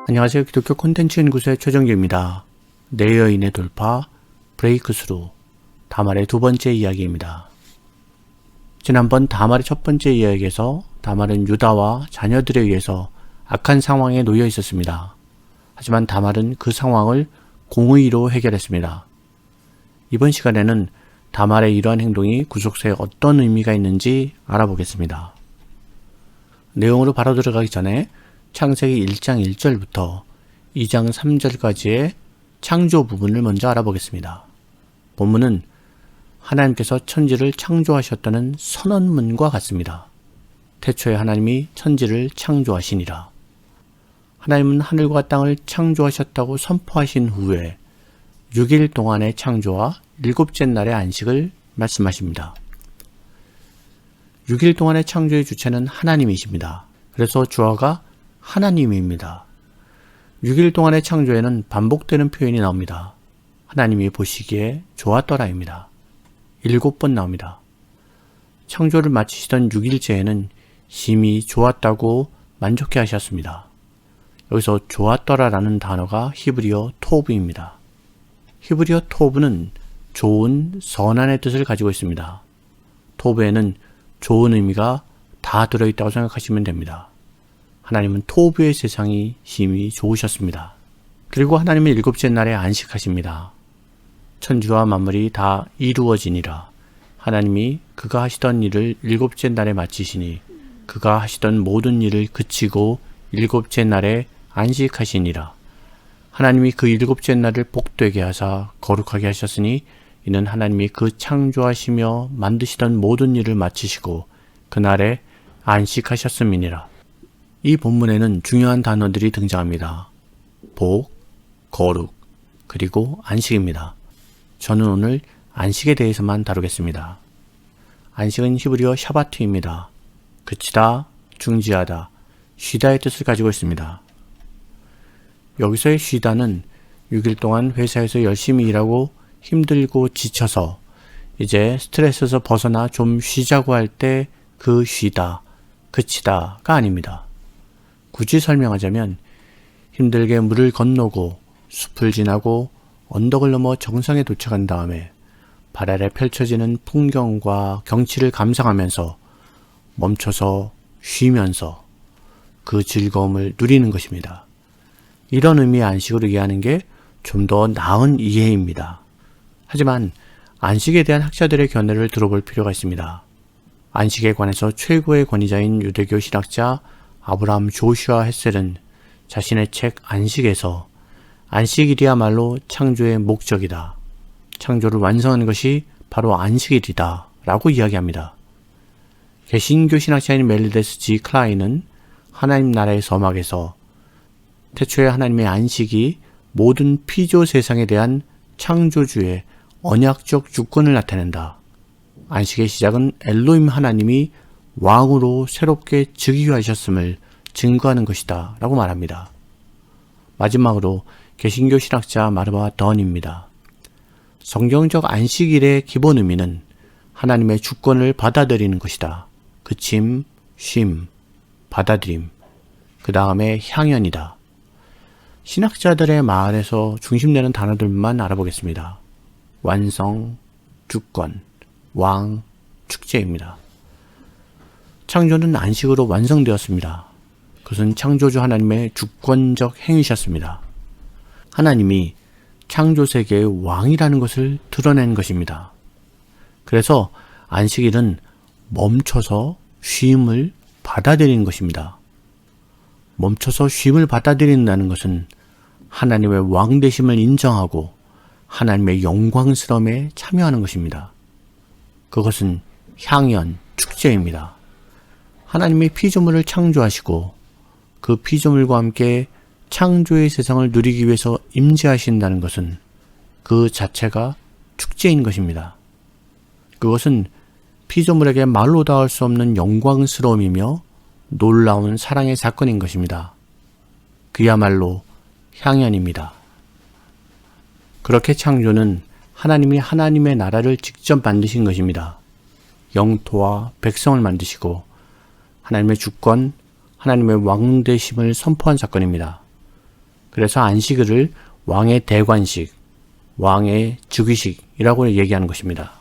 안녕하세요. 기독교 콘텐츠 연구소의 최정규입니다. 내 여인의 돌파, 브레이크스루, 다말의 두 번째 이야기입니다. 지난번 다말의 첫 번째 이야기에서 다말은 유다와 자녀들에 의해서 악한 상황에 놓여 있었습니다. 하지만 다말은 그 상황을 공의로 해결했습니다. 이번 시간에는 다말의 이러한 행동이 구속사에 어떤 의미가 있는지 알아보겠습니다. 내용으로 바로 들어가기 전에 창세기 1장 1절부터 2장 3절까지의 창조 부분을 먼저 알아보겠습니다. 본문은 하나님께서 천지를 창조하셨다는 선언문과 같습니다. 태초에 하나님이 천지를 창조하시니라. 하나님은 하늘과 땅을 창조하셨다고 선포하신 후에 6일 동안의 창조와 7째 날의 안식을 말씀하십니다. 6일 동안의 창조의 주체는 하나님이십니다. 그래서 주어가 하나님입니다. 6일 동안의 창조에는 반복되는 표현이 나옵니다. 하나님이 보시기에 좋았더라입니다. 7번 나옵니다. 창조를 마치시던 6일째에는 심히 좋았다고 만족해 하셨습니다. 여기서 좋았더라라는 단어가 히브리어 토브입니다. 히브리어 토브는 좋은, 선한의 뜻을 가지고 있습니다. 토브에는 좋은 의미가 다 들어있다고 생각하시면 됩니다. 하나님은 토브의 세상이 심히 좋으셨습니다. 그리고 하나님은 7째 날에 안식하십니다. 천지와 만물이 다 이루어지니라. 하나님이 그가 하시던 일을 7째 날에 마치시니 그가 하시던 모든 일을 그치고 7째 날에 안식하시니라. 하나님이 그 7째 날을 복되게 하사 거룩하게 하셨으니 이는 하나님이 그 창조하시며 만드시던 모든 일을 마치시고 그날에 안식하셨음이니라. 이 본문에는 중요한 단어들이 등장합니다. 복, 거룩, 그리고 안식입니다. 저는 오늘 안식에 대해서만 다루겠습니다. 안식은 히브리어 샤바트입니다. 그치다, 중지하다, 쉬다의 뜻을 가지고 있습니다. 여기서의 쉬다는 6일 동안 회사에서 열심히 일하고 힘들고 지쳐서 이제 스트레스에서 벗어나 좀 쉬자고 할 때 그 쉬다, 그치다가 아닙니다. 굳이 설명하자면 힘들게 물을 건너고 숲을 지나고 언덕을 넘어 정상에 도착한 다음에 발 아래 펼쳐지는 풍경과 경치를 감상하면서 멈춰서 쉬면서 그 즐거움을 누리는 것입니다. 이런 의미의 안식으로 이해하는 게 좀 더 나은 이해입니다. 하지만 안식에 대한 학자들의 견해를 들어볼 필요가 있습니다. 안식에 관해서 최고의 권위자인 유대교 신학자 아브라함 조슈아 헤셀은 자신의 책 안식에서 안식일이야말로 창조의 목적이다. 창조를 완성하는 것이 바로 안식일이다 라고 이야기합니다. 개신교 신학자인 멜리데스 G. 클라인은 하나님 나라의 서막에서 태초에 하나님의 안식이 모든 피조 세상에 대한 창조주의 언약적 주권을 나타낸다. 안식의 시작은 엘로힘 하나님이 왕으로 새롭게 즉위하셨음을 증거하는 것이다 라고 말합니다. 마지막으로 개신교 신학자 마르바 던입니다. 성경적 안식일의 기본 의미는 하나님의 주권을 받아들이는 것이다. 그침, 쉼, 받아들임, 그 다음에 향연이다. 신학자들의 말에서 중심되는 단어들만 알아보겠습니다. 완성, 주권, 왕, 축제입니다. 창조는 안식으로 완성되었습니다. 그것은 창조주 하나님의 주권적 행위셨습니다. 하나님이 창조 세계의 왕이라는 것을 드러낸 것입니다. 그래서 안식일은 멈춰서 쉼을 받아들이는 것입니다. 멈춰서 쉼을 받아들인다는 것은 하나님의 왕되심을 인정하고 하나님의 영광스러움에 참여하는 것입니다. 그것은 향연, 축제입니다. 하나님이 피조물을 창조하시고 그 피조물과 함께 창조의 세상을 누리기 위해서 임재하신다는 것은 그 자체가 축제인 것입니다. 그것은 피조물에게 말로 닿을 수 없는 영광스러움이며 놀라운 사랑의 사건인 것입니다. 그야말로 향연입니다. 그렇게 창조는 하나님이 하나님의 나라를 직접 만드신 것입니다. 영토와 백성을 만드시고 하나님의 주권, 하나님의 왕되심을 선포한 사건입니다. 그래서 안식일을 왕의 대관식, 왕의 즉위식이라고 얘기하는 것입니다.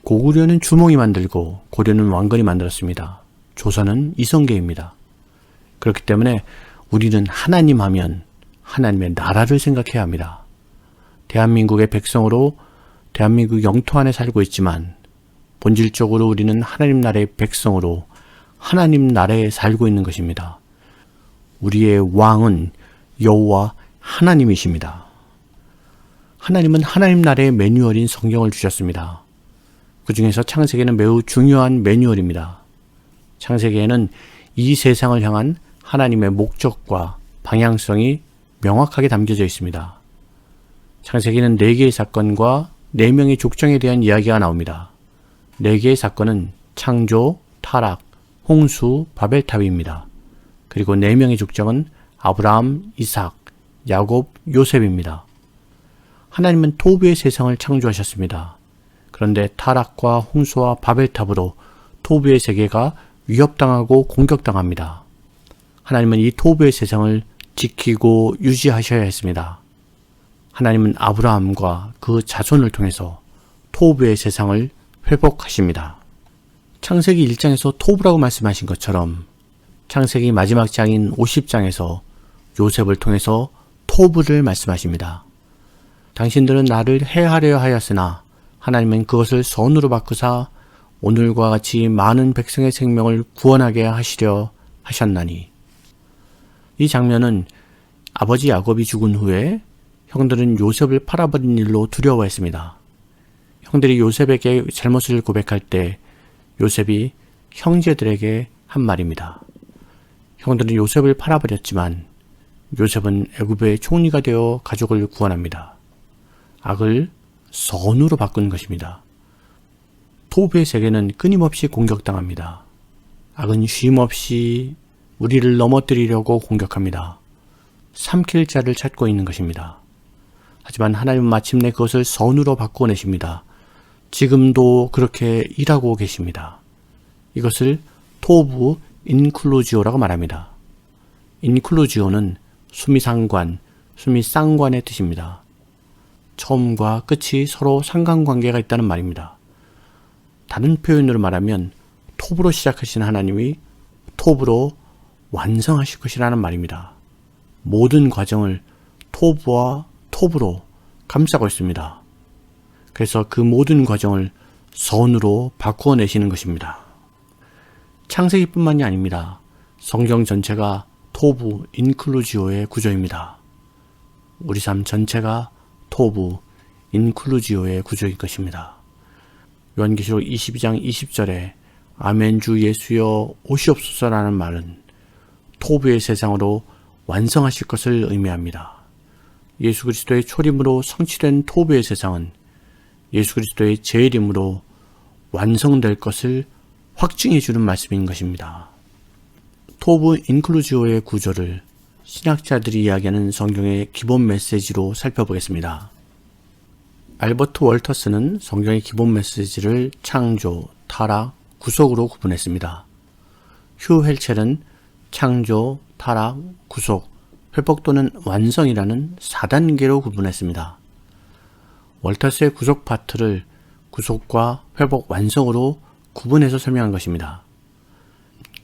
고구려는 주몽이 만들고 고려는 왕건이 만들었습니다. 조선은 이성계입니다. 그렇기 때문에 우리는 하나님 하면 하나님의 나라를 생각해야 합니다. 대한민국의 백성으로 대한민국 영토 안에 살고 있지만 본질적으로 우리는 하나님 나라의 백성으로 하나님 나라에 살고 있는 것입니다. 우리의 왕은 여호와 하나님이십니다. 하나님은 하나님 나라의 매뉴얼인 성경을 주셨습니다. 그 중에서 창세기는 매우 중요한 매뉴얼입니다. 창세기에는 이 세상을 향한 하나님의 목적과 방향성이 명확하게 담겨져 있습니다. 창세기는 4개의 사건과 4명의 족장에 대한 이야기가 나옵니다. 4개의 사건은 창조, 타락, 홍수, 바벨탑입니다. 그리고 4명의 족장은 아브라함, 이삭, 야곱, 요셉입니다. 하나님은 토부의 세상을 창조하셨습니다. 그런데 타락과 홍수와 바벨탑으로 토부의 세계가 위협당하고 공격당합니다. 하나님은 이 토부의 세상을 지키고 유지하셔야 했습니다. 하나님은 아브라함과 그 자손을 통해서 토부의 세상을 회복하십니다. 창세기 1장에서 토부라고 말씀하신 것처럼 창세기 마지막 장인 50장에서 요셉을 통해서 토부를 말씀하십니다. 당신들은 나를 해하려 하였으나 하나님은 그것을 선으로 바꾸사 오늘과 같이 많은 백성의 생명을 구원하게 하시려 하셨나니. 이 장면은 아버지 야곱이 죽은 후에 형들은 요셉을 팔아버린 일로 두려워했습니다. 형들이 요셉에게 잘못을 고백할 때 요셉이 형제들에게 한 말입니다. 형들은 요셉을 팔아버렸지만 요셉은 애굽의 총리가 되어 가족을 구원합니다. 악을 선으로 바꾼 것입니다. 토부의 세계는 끊임없이 공격당합니다. 악은 쉼없이 우리를 넘어뜨리려고 공격합니다. 삼킬 자를 찾고 있는 것입니다. 하지만 하나님은 마침내 그것을 선으로 바꿔내십니다. 지금도 그렇게 일하고 계십니다. 이것을 토부 인클루지오라고 말합니다. 인클루지오는 수미상관, 수미쌍관의 뜻입니다. 처음과 끝이 서로 상관관계가 있다는 말입니다. 다른 표현으로 말하면 토부로 시작하신 하나님이 토부로 완성하실 것이라는 말입니다. 모든 과정을 토부와 토부로 감싸고 있습니다. 그래서 그 모든 과정을 선으로 바꾸어내시는 것입니다. 창세기뿐만이 아닙니다. 성경 전체가 토부 인클루지오의 구조입니다. 우리 삶 전체가 토부 인클루지오의 구조일 것입니다. 요한계시록 22장 20절에 아멘 주 예수여 오시옵소서라는 말은 토부의 세상으로 완성하실 것을 의미합니다. 예수 그리스도의 초림으로 성취된 토부의 세상은 예수 그리스도의 재림으로 완성될 것을 확증해 주는 말씀인 것입니다. 토부 인클루지오의 구조를 신학자들이 이야기하는 성경의 기본 메시지로 살펴보겠습니다. 알버트 월터스는 성경의 기본 메시지를 창조, 타락, 구속으로 구분했습니다. 휴 헬첼은 창조, 타락, 구속, 회복 또는 완성이라는 4단계로 구분했습니다. 월터스의 구속 파트를 구속과 회복, 완성으로 구분해서 설명한 것입니다.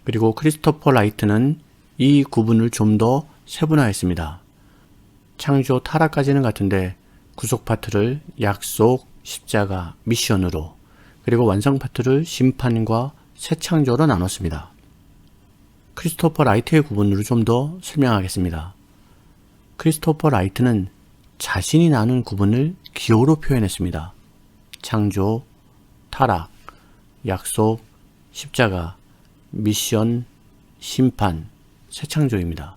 그리고 크리스토퍼 라이트는 이 구분을 좀 더 세분화했습니다. 창조, 타락까지는 같은데 구속 파트를 약속, 십자가, 미션으로, 그리고 완성 파트를 심판과 새 창조로 나눴습니다. 크리스토퍼 라이트의 구분으로 좀 더 설명하겠습니다. 크리스토퍼 라이트는 자신이 나눈 구분을 기호로 표현했습니다. 창조, 타락, 약속, 십자가, 미션, 심판, 새 창조입니다.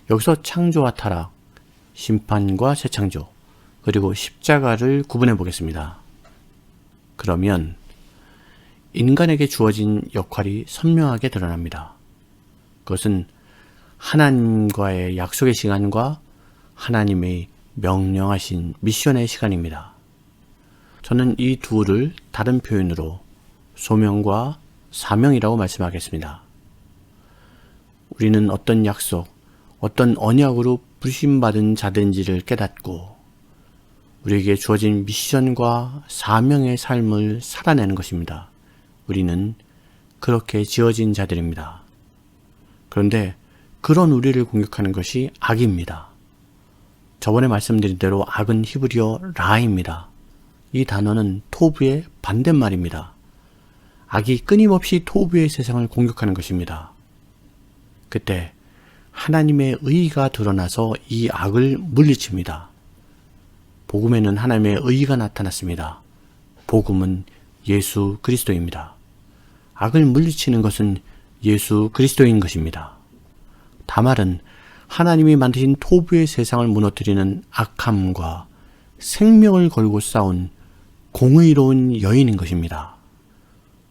여기서 창조와 타락, 심판과 새 창조, 그리고 십자가를 구분해 보겠습니다. 그러면 인간에게 주어진 역할이 선명하게 드러납니다. 그것은 하나님과의 약속의 시간과 하나님의 명령하신 미션의 시간입니다. 저는 이 둘을 다른 표현으로 소명과 사명이라고 말씀하겠습니다. 우리는 어떤 약속, 어떤 언약으로 부르심받은 자들인지를 깨닫고 우리에게 주어진 미션과 사명의 삶을 살아내는 것입니다. 우리는 그렇게 지어진 자들입니다. 그런데 그런 우리를 공격하는 것이 악입니다. 저번에 말씀드린 대로 악은 히브리어 라입니다. 이 단어는 토부의 반대말입니다. 악이 끊임없이 토부의 세상을 공격하는 것입니다. 그때 하나님의 의의가 드러나서 이 악을 물리칩니다. 복음에는 하나님의 의의가 나타났습니다. 복음은 예수 그리스도입니다. 악을 물리치는 것은 예수 그리스도인 것입니다. 다말은 하나님이 만드신 토부의 세상을 무너뜨리는 악함과 생명을 걸고 싸운 공의로운 여인인 것입니다.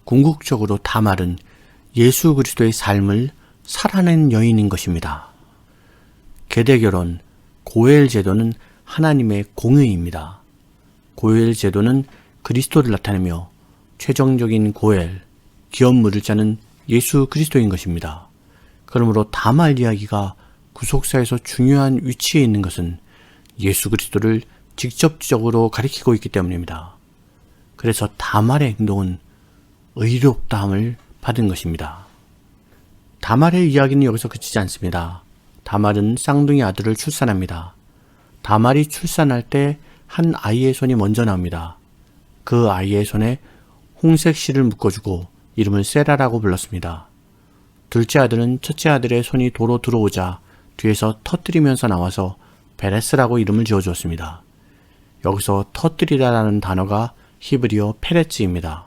궁극적으로 다말은 예수 그리스도의 삶을 살아낸 여인인 것입니다. 계대결혼, 고엘 제도는 하나님의 공의입니다. 고엘 제도는 그리스도를 나타내며 최종적인 고엘, 기업 물을 자는 예수 그리스도인 것입니다. 그러므로 다말 이야기가 구속사에서 중요한 위치에 있는 것은 예수 그리스도를 직접적으로 가리키고 있기 때문입니다. 그래서 다말의 행동은 의롭다함을 받은 것입니다. 다말의 이야기는 여기서 그치지 않습니다. 다말은 쌍둥이 아들을 출산합니다. 다말이 출산할 때 한 아이의 손이 먼저 나옵니다. 그 아이의 손에 홍색 실을 묶어주고 이름을 세라라고 불렀습니다. 둘째 아들은 첫째 아들의 손이 도로 들어오자 뒤에서 터뜨리면서 나와서 베레스라고 이름을 지어주었습니다. 여기서 터뜨리다라는 단어가 히브리어 페레츠입니다.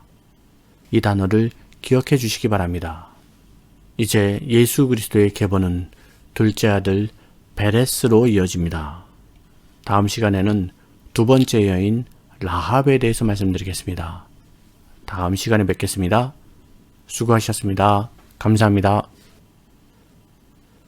이 단어를 기억해 주시기 바랍니다. 이제 예수 그리스도의 계보는 둘째 아들 베레스로 이어집니다. 다음 시간에는 두 번째 여인 라합에 대해서 말씀드리겠습니다. 다음 시간에 뵙겠습니다. 수고하셨습니다. 감사합니다.